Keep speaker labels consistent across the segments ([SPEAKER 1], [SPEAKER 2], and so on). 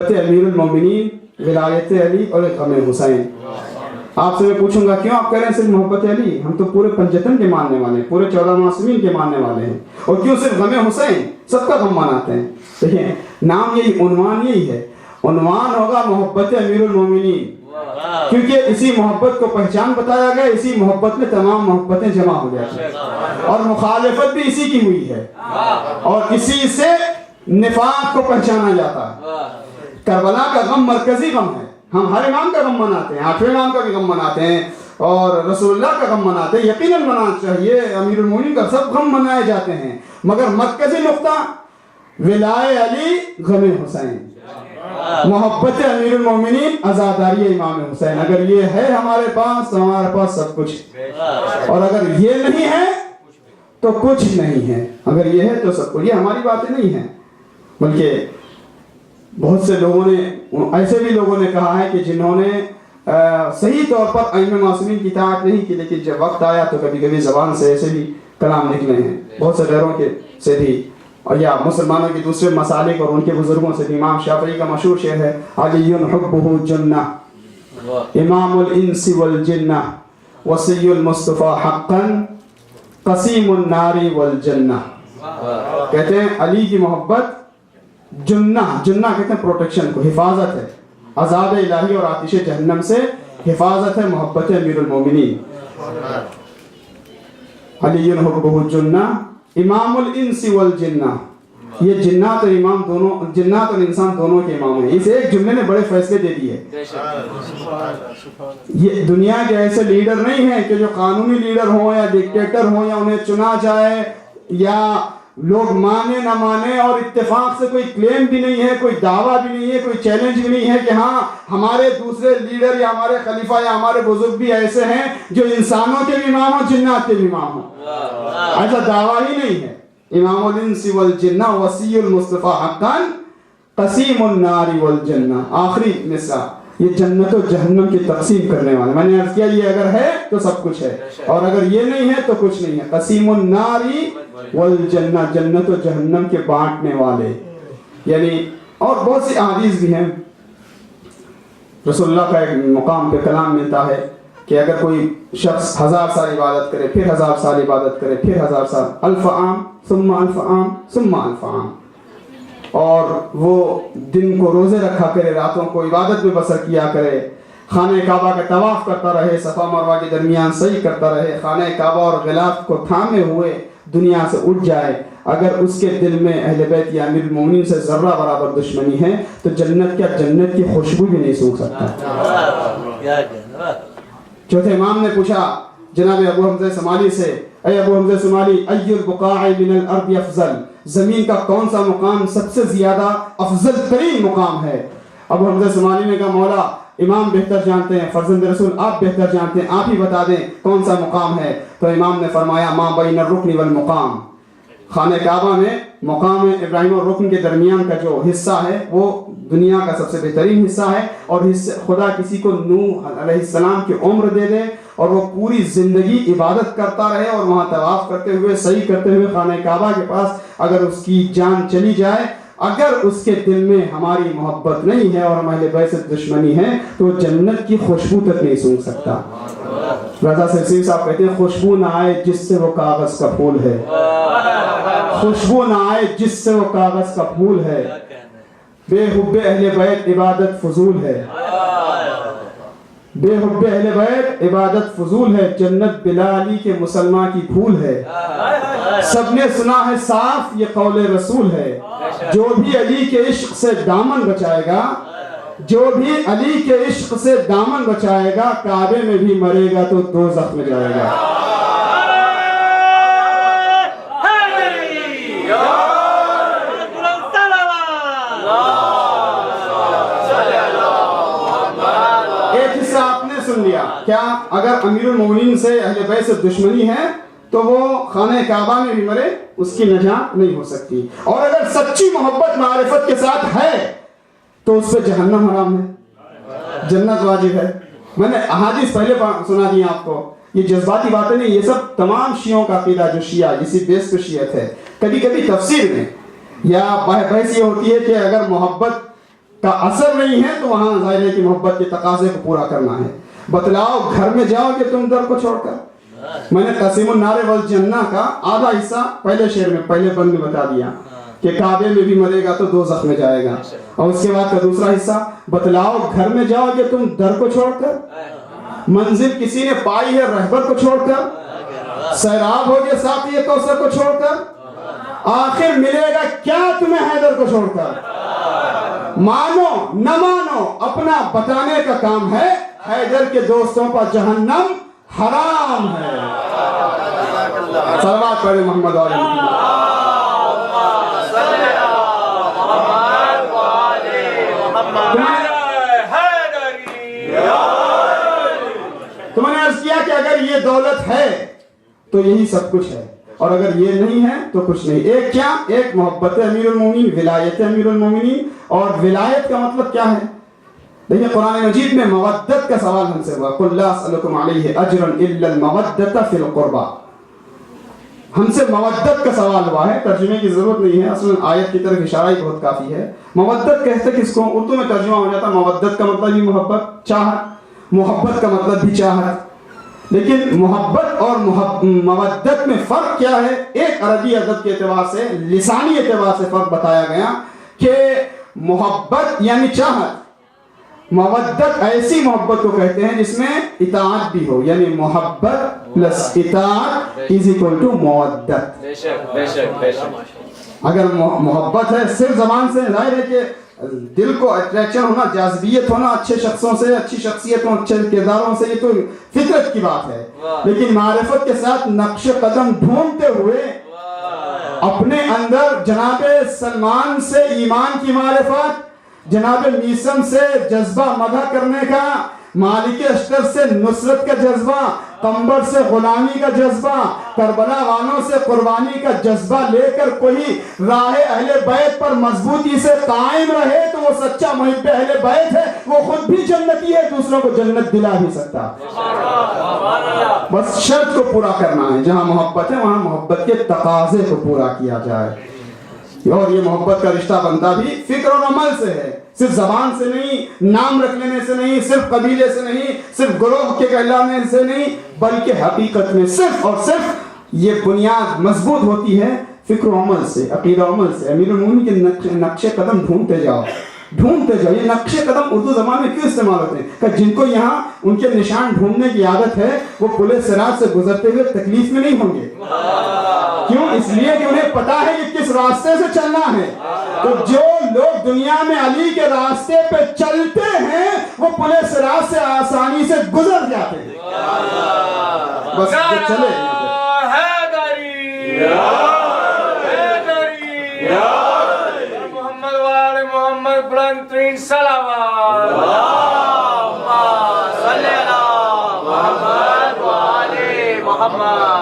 [SPEAKER 1] امیر المومنین ولایت علی اور غم حسین. آپ سے میں پوچھوں گا کیوں آپ کہہ رہے ہیں صرف محبت علی؟ ہم تو پورے پنجتن کے ماننے والے ہیں, پورے 14 معصومین کے ماننے والے ہیں, اور کیوں صرف غم حسین؟ سب کا غم مناتے ہیں. دیکھیں نام یہی, عنوان یہی ہے, عنوان ہوگا محبت امیر المومنین, کیونکہ اسی محبت کو پہچان بتایا گیا, اسی محبت میں تمام محبتیں جمع ہو جاتی ہیں, اور مخالفت بھی اسی کی ہوئی ہے, اور اسی سے نفاق کو پہچانا جاتا ہے. کربلا کا غم مرکزی غم ہے. ہم ہر امام کا غم مناتے ہیں, 8ویں امام کا بھی غم مناتے ہیں, اور رسول اللہ کا غم مناتے ہیں. یقیناً منانا چاہیے, امیر المومنین کا سب غم منائے جاتے ہیں, مگر مرکزی نقطہ ولائے علی غم حسین, محبت امیر المومنین عزاداری امام حسین. اگر یہ ہے ہمارے پاس تو ہمارے پاس سب کچھ, اور اگر یہ نہیں ہے تو کچھ نہیں ہے. اگر یہ ہے تو سب کچھ. یہ ہماری باتیں نہیں ہیں, بلکہ بہت سے لوگوں نے, ایسے بھی لوگوں نے کہا ہے کہ جنہوں نے صحیح طور پر ائمہ معصومین کی اطاعت نہیں کی, لیکن جب وقت آیا تو کبھی کبھی زبان سے ایسے بھی کلام نکلے ہیں بہت سے غیروں کے سے بھی, اور یا مسلمانوں کے دوسرے مسالک اور ان کے بزرگوں سے بھی. امام شافعی کا مشہور شعر ہے, علی حبہ جنہ امام الانس والجنہ وصی المصطفیٰ حقا قسیم النار والجنہ. کہتے ہیں علی کی محبت جنہ, جنہ کہتے ہیں پروٹیکشن کو, حفاظت ہے, عذاب الہی اور آتش جہنم سے حفاظت ہے محبت امیر المومنین. علی حبہ جنہ امام الانس والجنہ, یہ جنات اور امام دونوں, جنات اور انسان دونوں کے امام ہیں. اس ایک جملے نے بڑے فیصلے دے دیے. یہ دنیا کے ایسے لیڈر نہیں ہیں کہ جو قانونی لیڈر ہوں یا ڈکٹیٹر ہوں, یا انہیں چنا جائے یا لوگ مانے نہ مانے, اور اتفاق سے کوئی کلیم بھی نہیں ہے, کوئی دعویٰ بھی نہیں ہے, کوئی چیلنج بھی نہیں ہے کہ ہاں ہمارے دوسرے لیڈر یا ہمارے خلیفہ یا ہمارے بزرگ بھی ایسے ہیں جو انسانوں کے بھی امام ہوں, جنات کے بھی امام ہوں. ایسا دعویٰ ہی نہیں ہے. امام الانس والجنہ وصی المصطفیٰ حقا قسیم النار والجنہ. آخری مصرع یہ جنت و جہنم کی تقسیم کرنے والے. میں نے عرض کیا یہ اگر ہے تو سب کچھ ہے, اور اگر یہ نہیں ہے تو کچھ نہیں ہے. قسیم النار والجنہ, جنت و جہنم کے بانٹنے والے. یعنی اور بہت سی احادیث بھی ہیں. رسول اللہ کا ایک مقام پہ کلام ملتا ہے کہ اگر کوئی شخص 1000 سال عبادت کرے, پھر 1000 سال عبادت کرے, پھر 1000 سال, 1000 عام ثم 1000 عام ثم 1000 عام, اور وہ دن کو روزے رکھا کرے, راتوں کو عبادت میں بسر کیا کرے, خانہ کعبہ کا طواف کرتا رہے, صفا مروہ کے درمیان سعی کرتا رہے, خانہ کعبہ اور غلاف کو تھامے ہوئے دنیا سے اٹھ جائے, اگر اس کے دل میں اہل بیت یا امیر المومنین سے ذرہ برابر دشمنی ہے تو جنت کی خوشبو بھی نہیں سونگھ سکتا. چوتھے امام نے پوچھا جناب ابو حمزہ سمالی سے, اے ابو حمزہ سمالی, ای البقاع من الارض افضل, زمین کا کون سا مقام سب سے زیادہ افضل ترین مقام ہے؟ ابو حمزہ سمالی نے کہا مولا امام بہتر جانتے ہیں, فرزند رسول آپ بہتر جانتے ہیں, آپ ہی بتا دیں کون سا مقام ہے. تو امام نے فرمایا ما بین الرکن والمقام, خانہ کعبہ میں مقام ابراہیم اور رکن کے درمیان کا جو حصہ ہے وہ دنیا کا سب سے بہترین حصہ ہے, اور خدا کسی کو نوح علیہ السلام کی عمر دے دے اور وہ پوری زندگی عبادت کرتا رہے, اور وہاں طواف کرتے ہوئے صحیح کرتے ہوئے خانہ کعبہ کے پاس اگر اس کی جان چلی جائے, اگر اس کے دل میں ہماری محبت نہیں ہے اور ہمارے بیت سے دشمنی ہے تو جنت کی خوشبو تک نہیں سونگھ سکتا. رضا سرسیل صاحب کہتے ہیں خوشبو نہ آئے جس سے وہ کاغذ کا پھول ہے, خوشبو نہ آئے جس سے وہ کاغذ کا پھول ہے, بے حب اہل بیت عبادت فضول ہے, بے حب اہل بیت عبادت فضول ہے, جنت بلا علی کے مسلمان کی پھول ہے. سب نے سنا ہے صاف یہ قول رسول ہے, جو بھی علی کے عشق سے دامن بچائے گا, جو بھی علی کے عشق سے دامن بچائے گا, کعبے میں بھی مرے گا تو دوزخ میں جائے گا. ایک حصہ آپ نے سن لیا. کیا اگر امیر المومنین سے اہل بیت سے دشمنی ہے تو وہ خانہ کعبہ میں بھی مرے, اس کی نجات نہیں ہو سکتی. اور اگر سچی محبت معرفت کے ساتھ ہے تو اس پہ جہنم حرام ہے, جنت واجب ہے. میں نے احادیث پہلے سنا دی آپ کو, یہ جذباتی باتیں نہیں, یہ سب تمام شیعوں کا عقیدہ جو شیعہ اسی بیس پہ شیعت ہے. کبھی کبھی تفسیر میں یا بحث یہ ہوتی ہے کہ اگر محبت کا اثر نہیں ہے تو وہاں ظاہر ہے کہ محبت کے تقاضے کو پورا کرنا ہے. بتلاؤ گھر میں جاؤ گے تم در کو چھوڑ کر. میں نے قسیم النار والجنہ کا آدھا حصہ پہلے شعر میں پہلے بند میں بتا دیا کہ کعبے میں بھی مرے گا تو دوزخ میں جائے گا. اور اس کے بعد کا دوسرا حصہ بتلاؤ گھر میں جاؤ گے تم در کو چھوڑ کر, منزل کسی نے پائی ہے رہبر کو چھوڑ کر, سیراب ہو گے ساقی کوثر کو چھوڑ کر, آخر ملے گا کیا تمہیں حیدر کو چھوڑ کر. مانو نہ مانو اپنا بتانے کا کام ہے, حیدر کے دوستوں پر جہنم حرام ہے. صلوات پڑھیں محمد علیہ وسلم. تو میں نے عرض کیا کہ اگر یہ دولت ہے تو یہی سب کچھ ہے, اور اگر یہ نہیں ہے تو کچھ نہیں. ایک کیا, ایک محبت امیر المومنین, ولایت امیر المومنین. اور ولایت کا مطلب کیا ہے؟ دیکھیں قرآن مجید میں مودت کا سوال ہم سے ہوا, قُلْ لَا أَسْأَلُكُمْ عَلَيْهِ أَجْرًا إِلَّا الْمَوَدَّةَ فِي الْقُرْبَى. ہم سے مودت کا سوال ہوا ہے, ترجمے کی ضرورت نہیں ہے, اصل آیت کی طرف اشارہ ہی بہت کافی ہے. مودت کہتے کس کو؟ اردو میں ترجمہ ہو جاتا مودت کا مطلب بھی محبت, چاہت. محبت کا مطلب بھی چاہت. لیکن محبت اور مودت میں فرق کیا ہے؟ ایک عربی ادب کے اعتبار سے, لسانی اعتبار سے فرق بتایا گیا کہ محبت یعنی چاہت, مودت ایسی محبت کو کہتے ہیں جس میں اطاعت بھی ہو, یعنی محبت پلس اطاعت از اکول ٹو مودت. اگر محبت ہے صرف زبان سے, ظاہر ہے کہ دل کو اٹریکشن ہونا, جاذبیت ہونا اچھے شخصوں سے, اچھی شخصیتوں, اچھے کرداروں سے, یہ تو فطرت کی بات ہے. لیکن معرفت کے ساتھ نقش قدم ڈھونڈتے ہوئے اپنے اندر جناب سلمان سے ایمان کی معرفت, جناب میسم سے جذبہ مدح کرنے کا, مالک اشتر سے نصرت کا جذبہ, قمبر سے غلامی کا جذبہ, کربلا والوں سے قربانی کا جذبہ لے کر کوئی راہ اہل بیت پر مضبوطی سے قائم رہے تو وہ سچا محب اہل بیت ہے. وہ خود بھی جنتی ہے, دوسروں کو جنت دلا بھی سکتا. بس شرط کو پورا کرنا ہے, جہاں محبت ہے وہاں محبت کے تقاضے کو پورا کیا جائے. اور یہ محبت کا رشتہ بنتا بھی فکر اور عمل سے ہے, صرف زبان سے نہیں, نام رکھ لینے سے نہیں, صرف قبیلے سے نہیں, صرف گروہ کے کہلانے سے نہیں, بلکہ حقیقت میں صرف اور صرف یہ بنیاد مضبوط ہوتی ہے فکر و عمل سے, عقیدہ و عمل سے. امیر المومنین کے نقش قدم ڈھونڈتے جاؤ, ڈھونڈتے جاؤ. یہ نقش قدم اردو زبان میں کیوں استعمال ہوتے ہیں؟ کہ جن کو یہاں ان کے نشان ڈھونڈنے کی عادت ہے وہ پل صراط سے گزرتے ہوئے تکلیف میں نہیں ہوں گے. کیوں؟ اس لیے کہ انہیں پتا ہے کہ کس راستے سے چلنا ہے. تو جو لوگ دنیا میں علی کے راستے پہ چلتے ہیں وہ پل صراط سے آسانی سے گزر جاتے ہیں. بس چلے
[SPEAKER 2] محمد والے محمد بلند ترین صلوات.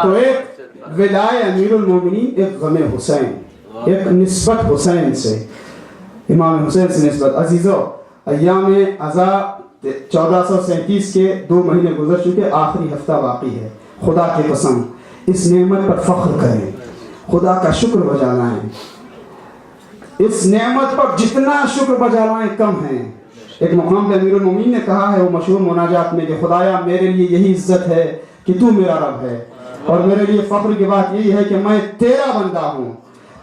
[SPEAKER 1] تو ایک ولائے امیر المومنین, ایک غم حسین, ایک نسبت حسین سے, امام حسین سے نسبت. عزیزو, ایام عزا 1437 کے 2 مہینے گزر چکے, آخری ہفتہ باقی ہے. خدا کی قسم اس نعمت پر فخر کریں, خدا کا شکر بجا لائیں. اس نعمت پر جتنا شکر بجا لائیں کم ہیں. ایک مقام پہ امیر المومنین نے کہا ہے وہ مشہور مناجات میں کہ خدایا میرے لیے یہی عزت ہے کہ تو میرا رب ہے, اور میرے لیے فخر کی بات یہی ہے کہ میں تیرا بندہ ہوں.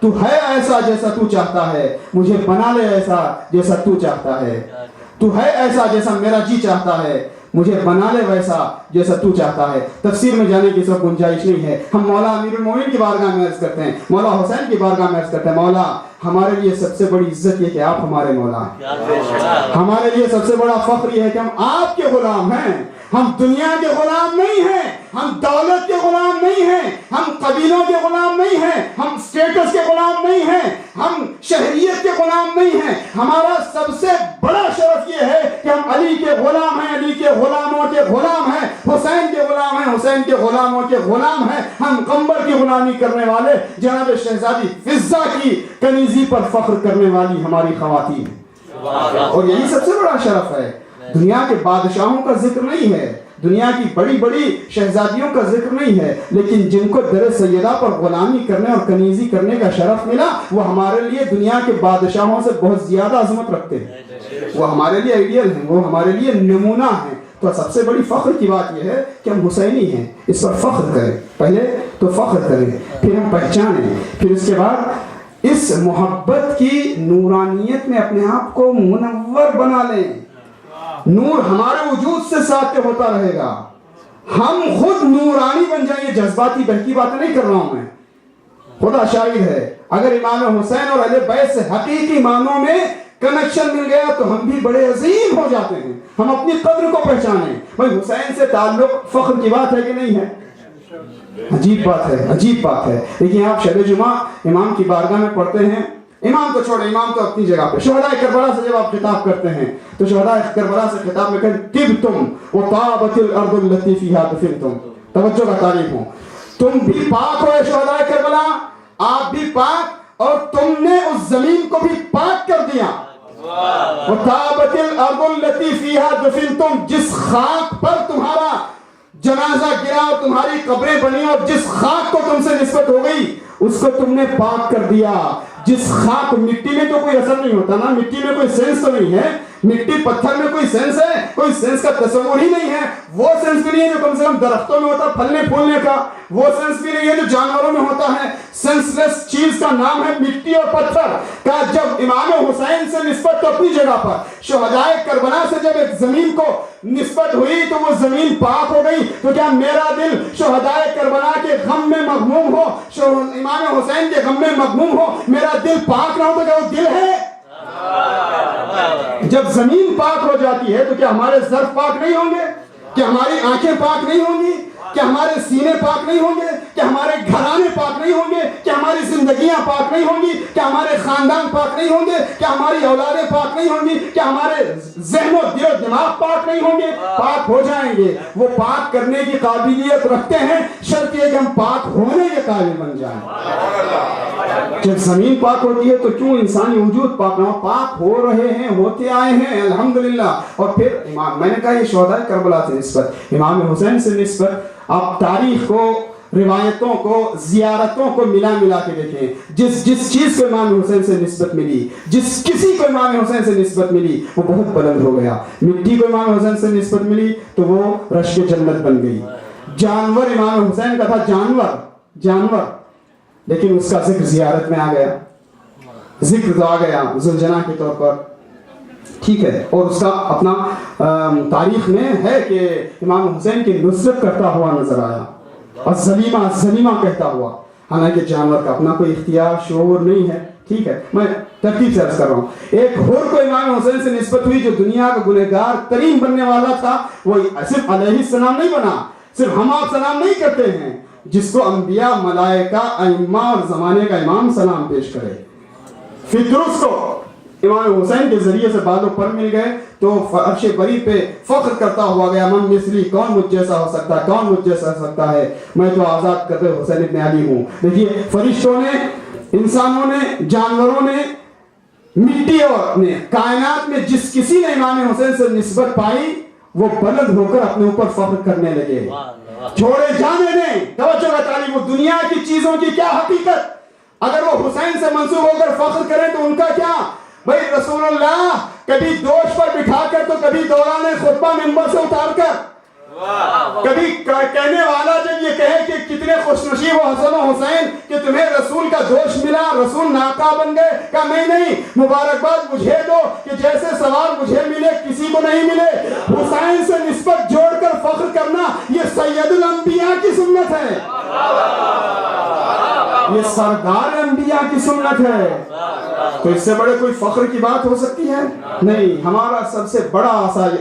[SPEAKER 1] تو ہے ایسا جیسا تو چاہتا ہے, مجھے بنا لے ایسا جیسا تو چاہتا ہے. تو ہے ایسا جیسا میرا جی چاہتا ہے, مجھے بنا لے ویسا جیسا تو چاہتا ہے. تفسیر میں جانے کی سب گنجائش نہیں ہے. ہم مولا امیر المومنین کی بارگاہ میں عرض کرتے ہیں, مولا حسین کی بارگاہ میں عرض کرتے ہیں, مولا ہمارے لیے سب سے بڑی عزت یہ کہ آپ ہمارے مولا ہیں. ہمارے لیے سب سے بڑا فخر یہ ہے کہ ہم آپ کے غلام ہیں. ہم دنیا کے غلام نہیں ہیں, ہم دولت کے غلام نہیں ہیں, ہم قبیلوں کے غلام نہیں ہیں, ہم سٹیٹس کے غلام نہیں ہیں, ہم شہریت کے غلام نہیں ہیں. ہمارا سب سے بڑا شرف یہ ہے کہ ہم علی کے غلام ہیں, علی کے غلاموں کے غلام ہیں, حسین کے غلام ہیں, حسین کے غلاموں کے غلام ہیں. ہم قمبر کی غلامی کرنے والے جناب شہزادی فضہ کی کنیزی پر فخر کرنے والی ہماری خواتین ہیں. اور یہی سب سے بڑا شرف ہے. دنیا کے بادشاہوں کا ذکر نہیں ہے, دنیا کی بڑی بڑی شہزادیوں کا ذکر نہیں ہے, لیکن جن کو در سیدہ پر غلامی کرنے اور کنیزی کرنے کا شرف ملا وہ ہمارے لیے دنیا کے بادشاہوں سے بہت زیادہ عظمت رکھتے ہیں. وہ ہمارے لیے آئیڈیل ہیں، وہ ہمارے لیے نمونہ ہیں۔ تو سب سے بڑی فخر کی بات یہ ہے کہ ہم حسینی ہیں، اس پر فخر کریں، پہلے تو فخر کریں، پھر ہم پہچانیں، پھر اس کے بعد اس محبت کی نورانیت میں اپنے آپ کو منور بنا لیں۔ نور ہمارے وجود سے ساتھ ہوتا رہے گا، ہم خود نورانی بن جائیں۔ یہ جذباتی بہکی باتیں نہیں کر رہا ہوں میں، خدا شاہد ہے۔ اگر امام حسین اور اہل بیت سے حقیقی معنوں میں کنیکشن مل گیا تو ہم بھی بڑے عظیم ہو جاتے ہیں، ہم اپنی قدر کو پہچانیں۔ بھائی حسین سے تعلق فخر کی بات ہے کہ نہیں ہے؟ عجیب بات ہے، عجیب بات ہے۔ لیکن آپ شب جمعہ امام کی بارگاہ میں پڑھتے ہیں، امام تو چھوڑے، امام تو اپنی جگہ پہ، شہداء کربلا سے جب آپ خطاب کرتے ہیں تو شہداء کربلا سے خطاب میں کہتے طبتم وطابت الارض التي فيها دفنتم، توجہ کا تعریف ہوں، تم بھی پاک ہو اے شہداء کربلا، آپ بھی پاک، اور تم نے اس زمین کو بھی پاک کر دیا۔ وطابت الارض التي فيها دفنتم، جس خاک پر تمہارا جنازہ گرا اور تمہاری قبریں بنی اور جس خاک کو تم سے نسبت ہو گئی اس کو تم نے پاک کر دیا۔ جس خاک، مٹی میں تو کوئی اثر نہیں ہوتا نا، مٹی میں کوئی سینس تو نہیں ہے، مٹی پتھر میں کوئی سینس ہے؟ کوئی سینس کا تصور ہی نہیں ہے۔ وہ سینس بھی نہیں ہے جو کم سے کم درختوں میں ہوتا پھلنے پھولنے کا، وہ سینس بھی نہیں ہے جو جانوروں میں ہوتا ہے۔ سینس لیس چیز کا نام ہے مٹی اور پتھر کا۔ جب امام حسین سے نسبت تو اپنی جگہ پر، شہداء کربلا سے جب ایک زمین کو نسبت ہوئی تو وہ زمین پاک ہو گئی۔ تو کیا میرا دل شہداء کربلا کے غم میں مغموم ہو، امام حسین کے غم میں مغموم ہو، میرا دل پاک نہ ہو تو کیا وہ دل ہے؟ جب زمین پاک ہو جاتی ہے تو کیا ہمارے ظرف پاک نہیں ہوں گے؟ کیا ہماری آنکھیں پاک نہیں ہوں گی؟ کیا ہمارے سینے پاک نہیں ہوں گے؟ کیا ہمارے گھرانے پاک نہیں ہوں گے؟ کیا ہماری زندگیاں پاک نہیں ہوں گی؟ کیا ہمارے خاندان پاک نہیں ہوں گے؟ کیا ہماری اولادیں پاک نہیں ہوں گی؟ کیا ہمارے ذہن و دل و دماغ پاک نہیں ہوں گے؟ پاک ہو جائیں گے۔ وہ پاک کرنے کی قابلیت رکھتے ہیں، شرط یہ کہ ہم پاک ہونے کے قابل بن جائیں۔ جب زمین پاک ہوتی ہے تو کیوں انسانی وجود پاک نہ ہو؟ پاک ہو رہے ہیں، ہوتے آئے ہیں الحمدللہ۔ اور پھر امام، میں نے کہا یہ شہداء کربلا سے نسبت، امام حسین سے نسبت، آپ تاریخ کو، روایتوں کو، زیارتوں کو ملا کے دیکھیں، جس چیز کو امام حسین سے نسبت ملی، جس کسی کو امام حسین سے نسبت ملی وہ بہت بلند ہو گیا۔ مٹی کو امام حسین سے نسبت ملی تو وہ رشک جنت بن گئی۔ جانور امام حسین کا تھا، جانور، لیکن اس کا ذکر زیارت میں آ گیا، ذکر تو آ گیا ذوالجناح کے طور پر، ٹھیک ہے، اور اس کا اپنا تاریخ میں ہے کہ امام حسین کی نصرت کرتا ہوا نظر آیا، الظلیمہ کہتا ہوا، حالانکہ جانور کا اپنا کوئی اختیار شعور نہیں ہے، ٹھیک ہے۔ میں ترتیب سے عرض کر رہا ہوں، ایک حر کو امام حسین سے نسبت ہوئی جو دنیا کا گنہگار ترین بننے والا تھا، وہ صرف علیہ السلام نہیں بنا، صرف ہم آپ سلام نہیں کرتے ہیں، جس کو انبیاء، ملائکہ، ائمہ اور زمانے کا امام سلام پیش کرے۔ فطرس کو امام حسین کے ذریعے سے بالوں پر مل گئے تو عرش بری پہ فخر کرتا ہوا گیا، من مثلی، کون مجھ جیسا ہو سکتا ہے، کون مجھ جیسا ہو سکتا ہے، میں تو آزاد کرتے حسین ابن علی ہوں۔ دیکھیے، فرشتوں نے، انسانوں نے، جانوروں نے، مٹی اور نے، کائنات میں جس کسی نے امام حسین سے نسبت پائی وہ بلند ہو کر اپنے اوپر فخر کرنے لگے۔ چھوڑے جانے دیں، توجہ کا تعلیم، وہ دنیا کی چیزوں کی کیا حقیقت، اگر وہ حسین سے منسوب ہو کر فخر کریں تو ان کا کیا؟ بھائی رسول اللہ کبھی دوش پر بٹھا کر تو کبھی دوران خطبہ منبر سے اتار کر، کبھی کہنے والا جب یہ کہے کہ کتنے خوش نصیب ہو حسن و حسین کہ تمہیں رسول کا دوش ملا، رسول ناکا بن گئے، کہا نہیں، مبارکباد مجھے دو کہ جیسے سوال مجھے ملے کسی کو نہیں ملے۔ حسین سے نسبت جوڑ کر فخر کرنا یہ سید الانبیاء کی سنت ہے، یہ سردار انبیاء کی سنت ہے۔ تو اس سے بڑے کوئی فخر کی بات ہو سکتی ہے؟ نہیں، ہمارا سب سے بڑا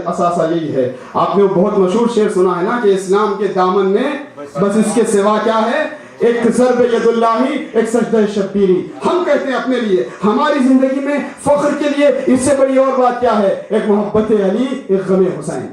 [SPEAKER 1] اثاثہ یہی ہے۔ آپ نے وہ بہت مشہور شعر سنا ہے نا کہ اسلام کے دامن میں بس اس کے سوا کیا ہے؟ ایک ضرب ید اللہ، ایک سجدہ شبیری۔ ہم کہتے ہیں اپنے لیے، ہماری زندگی میں فخر کے لیے اس سے بڑی اور بات کیا ہے؟ ایک محبت علی، ایک غم حسین۔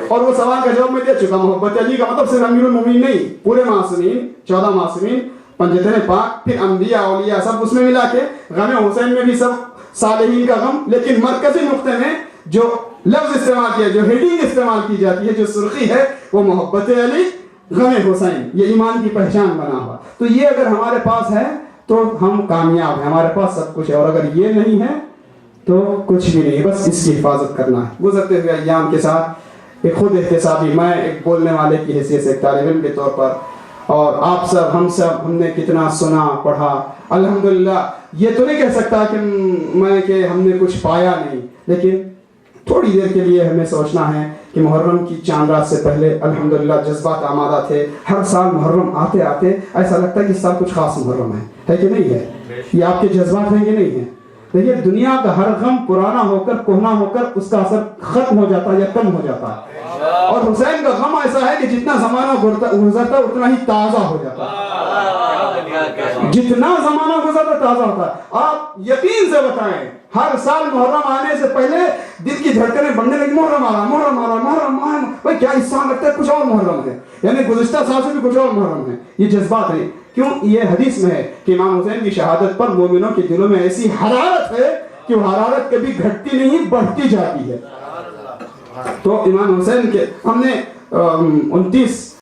[SPEAKER 1] اور وہ سوال کا جواب میں دے چکا، محبت علی کا مطلب صرف امیر المومنین نہیں، پورے معصومین، 14 معصومین، پنجتن پاک، پھر انبیاء، اولیاء، سب اس میں ملا کے، غم حسین میں بھی سب صالحین کا غم، لیکن مرکزی نقطے میں جو لفظ استعمال کیا، جو ہیڈنگ استعمال کی جاتی ہے، جو سرخی ہے، وہ محبت علی، غم حسین، یہ ایمان کی پہچان بنا ہوا۔ تو یہ اگر ہمارے پاس ہے تو ہم کامیاب ہیں، ہمارے پاس سب کچھ ہے، اور اگر یہ نہیں ہے تو کچھ بھی نہیں، بس اس کی حفاظت کرنا ہے۔ گزرتے ہوئے ایام کے ساتھ ایک خود احتسابی، میں ایک بولنے والے کی حیثیت سے، ایک طالب علم کے طور پر، اور آپ سب ہم نے کتنا سنا پڑھا، الحمدللہ یہ تو نہیں کہہ سکتا کہ ہم نے کچھ پایا نہیں، لیکن تھوڑی دیر کے لیے ہمیں سوچنا ہے کہ محرم کی چاند رات سے پہلے الحمدللہ جذبات آمادہ تھے۔ ہر سال محرم آتے آتے ایسا لگتا ہے کہ اس سال کچھ خاص محرم ہے کہ نہیں ہے؟ یہ آپ کے جذبات ہیں کہ نہیں ہیں؟ دیکھیے دنیا کا ہر غم پرانا ہو کر کہنا ہو کر اس کا اثر ختم ہو جاتا ہے یا کم ہو جاتا ہے، اور حسین کا غم ایسا ہے کہ جتنا زمانہ گزرتا اتنا ہی تازہ ہو جاتا ہے، جتنا زمانہ گزرتا تازہ ہوتا ہے۔ آپ یقین سے بتائیں ہر سال محرم آنے سے پہلے دل کی دھڑکنیں بڑھنے لگی، محرم آ رہا محرم آ رہا محرم، بھائی کیا اس سال لگتا ہے کچھ اور محرم ہے، یعنی گزشتہ سال سے بھی کچھ اور محرم ہے۔ یہ جذبات ہیں، کیوں؟ یہ حدیث میں ہے کہ امام حسین کی شہادت پر مومنوں کے دلوں میں ایسی حرارت ہے کہ وہ حرارت کبھی گھٹتی نہیں بڑھتی جاتی ہے۔ تو امام حسین کے ہم نے 29